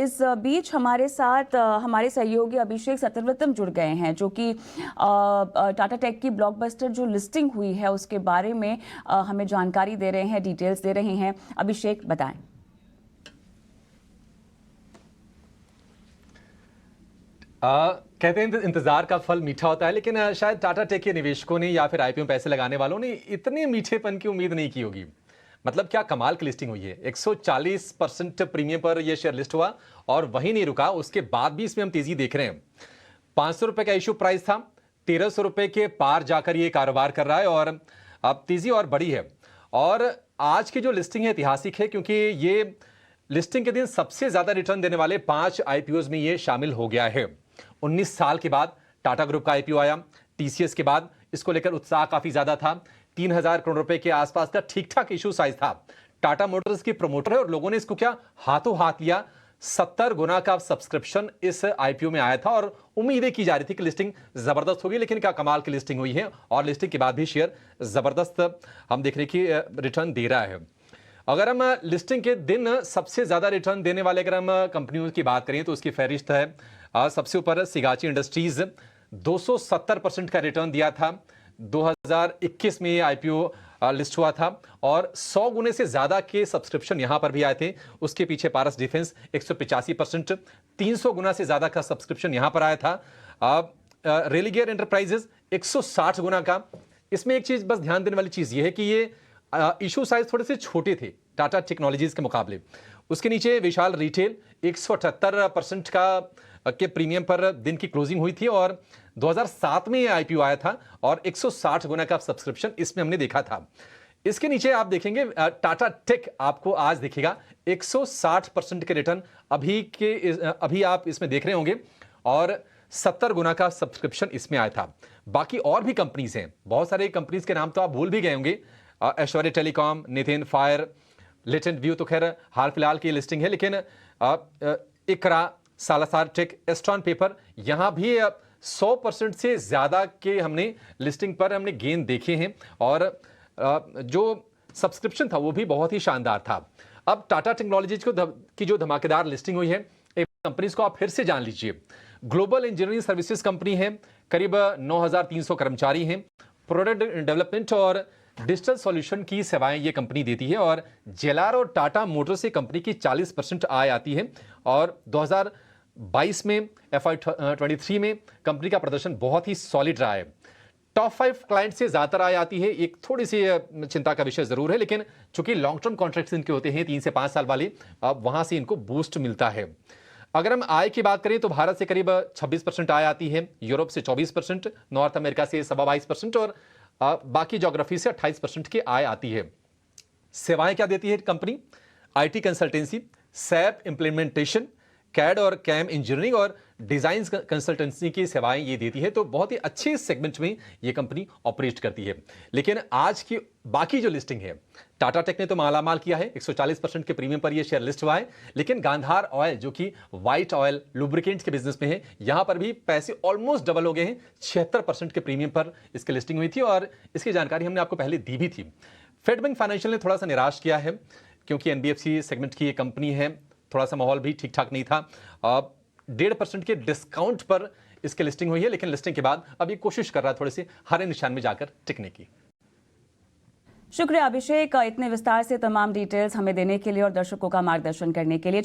इस बीच हमारे साथ हमारे सहयोगी अभिषेक सतरवतम जुड़ गए हैं, जो कि टाटा टेक की ब्लॉकबस्टर जो लिस्टिंग हुई है उसके बारे में हमें जानकारी दे रहे हैं, डिटेल्स दे रहे हैं। अभिषेक, बताएं। कहते हैं इंतजार का फल मीठा होता है, लेकिन शायद टाटा टेक के निवेशकों ने या फिर आईपीओ में पैसे लगाने वालों ने इतने मीठेपन की उम्मीद नहीं की होगी। मतलब क्या कमाल की लिस्टिंग हुई है। 140% प्रीमियम पर यह शेयर लिस्ट हुआ और वहीं नहीं रुका, उसके बाद भी इसमें हम तेजी देख रहे हैं। 500 रुपए का इश्यू प्राइस था, 1300 रुपए के पार जाकर यह कारोबार कर रहा है और अब तेजी और बड़ी है। और आज की जो लिस्टिंग है ऐतिहासिक है, क्योंकि ये लिस्टिंग के दिन सबसे ज्यादा रिटर्न देने वाले 5 आईपीओ में ये शामिल हो गया है। 19 साल के बाद टाटा ग्रुप का आईपीओ आया। टीसीएस के बाद इसको लेकर उत्साह काफी ज्यादा था। 3000 करोड़ रुपए के आसपास का ठीक ठाक इशू साइज था। टाटा मोटर्स की प्रमोटर है और लोगों ने इसको क्या हाथों हाथ लिया। 70 गुना का सब्सक्रिप्शन इस आईपीओ में आया था और उम्मीदें की जा रही थी कि लिस्टिंग जबरदस्त होगी, लेकिन क्या कमाल की लिस्टिंग हुई है और लिस्टिंग के बाद भी शेयर जबरदस्त हम देख रहे कि रिटर्न दे रहा है। अगर हम लिस्टिंग के दिन सबसे ज्यादा रिटर्न देने वाले अगर हम कंपनियों की बात करें तो उसकी फहरिस्त है। सबसे ऊपर सिगाची इंडस्ट्रीज 270% का रिटर्न दिया था। 2021 में ये आईपीओ लिस्ट हुआ था और 100 गुने से ज्यादा के सब्सक्रिप्शन यहां पर भी आए थे। उसके पीछे पारस डिफेंस 185%, 300 गुना से ज्यादा का सब्सक्रिप्शन यहां पर आया था। रेलिगेयर एंटरप्राइजेस 160 गुना का। इसमें एक चीज बस ध्यान देने वाली चीज ये है कि ये इशू साइज थोड़े से छोटे थे टाटा टेक्नोलॉजीज के मुकाबले। उसके नीचे विशाल रिटेल 178% के प्रीमियम पर दिन की क्लोजिंग हुई थी और 2007 में ये आईपीओ आया था और 160 गुना का सब्सक्रिप्शन इसमें हमने देखा था। इसके नीचे आप देखेंगे टाटा टेक आपको आज दिखेगा 160% के रिटर्न अभी आप इसमें देख रहे होंगे और 70 गुना का सब्सक्रिप्शन इसमें आया था। बाकी और भी कंपनीज हैं, बहुत सारे कंपनीज के नाम तो आप भूल भी गए होंगे। Aishwarya telecom, Nitin fire, LatentView तो खैर हाल फिलहाल की लिस्टिंग है, लेकिन ICRA, Salasar tech, Astron paper, यहां भी 100% से ज्यादा के हमने लिस्टिंग पर हमने गेन देखे हैं और जो सब्सक्रिप्शन था वो भी बहुत ही शानदार था। अब टाटा टेक्नोलॉजीज की जो धमाकेदार लिस्टिंग हुई है, एक कंपनीज को आप फिर से जान लीजिए। ग्लोबल इंजीनियरिंग सर्विसेज कंपनी है, करीब 9300 कर्मचारी हैं। प्रोडक्ट डेवलपमेंट और डिजिटल सॉल्यूशन की सेवाएं ये कंपनी देती है और जेलार और टाटा मोटर्स से कंपनी की 40% आय आती है और 2022 में FY23 में कंपनी का प्रदर्शन बहुत ही सॉलिड रहा है। टॉप 5 क्लाइंट से ज्यादातर आय आती है। एक थोड़ी सी चिंता का विषय जरूर है, लेकिन चूंकि लॉन्ग टर्म कॉन्ट्रैक्ट्स इनके होते हैं 3 से 5 साल वाले, अब वहां से इनको बूस्ट मिलता है। अगर हम आय की बात करें तो भारत से करीब 26% आय आती है, यूरोप से 24%, नॉर्थ अमेरिका से 22% और बाकी ज्योग्राफी से 28% की आय आती है। सेवाएं क्या देती है company? IT consultancy, SAP implementation, CAD और कैम इंजीनियरिंग और डिजाइन कंसल्टेंसी की सेवाएं ये देती है। तो बहुत ही अच्छे सेगमेंट में ये कंपनी ऑपरेट करती है। लेकिन आज की बाकी जो लिस्टिंग है, टाटा टेक ने तो मालामाल किया है, 140% के प्रीमियम पर ये शेयर लिस्ट हुआ है। लेकिन गांधार ऑयल जो कि व्हाइट ऑयल लुब्रिकेंट के बिजनेस में है, यहां पर भी पैसे ऑलमोस्ट डबल हो गए हैं। 76% के प्रीमियम पर इसकी लिस्टिंग हुई थी और इसकी जानकारी हमने आपको पहले दी भी थी। फेड बैंक फाइनेंशियल ने थोड़ा सा निराश किया है, क्योंकि एनबीएफसी सेगमेंट की ये कंपनी है, थोड़ा सा माहौल भी ठीक ठाक नहीं था। 1.5% के डिस्काउंट पर इसकी लिस्टिंग हुई है, लेकिन लिस्टिंग के बाद अब ये कोशिश कर रहा है थोड़े से हरे निशान में जाकर टिकने की। शुक्रिया अभिषेक, इतने विस्तार से तमाम डिटेल्स हमें देने के लिए और दर्शकों का मार्गदर्शन करने के लिए।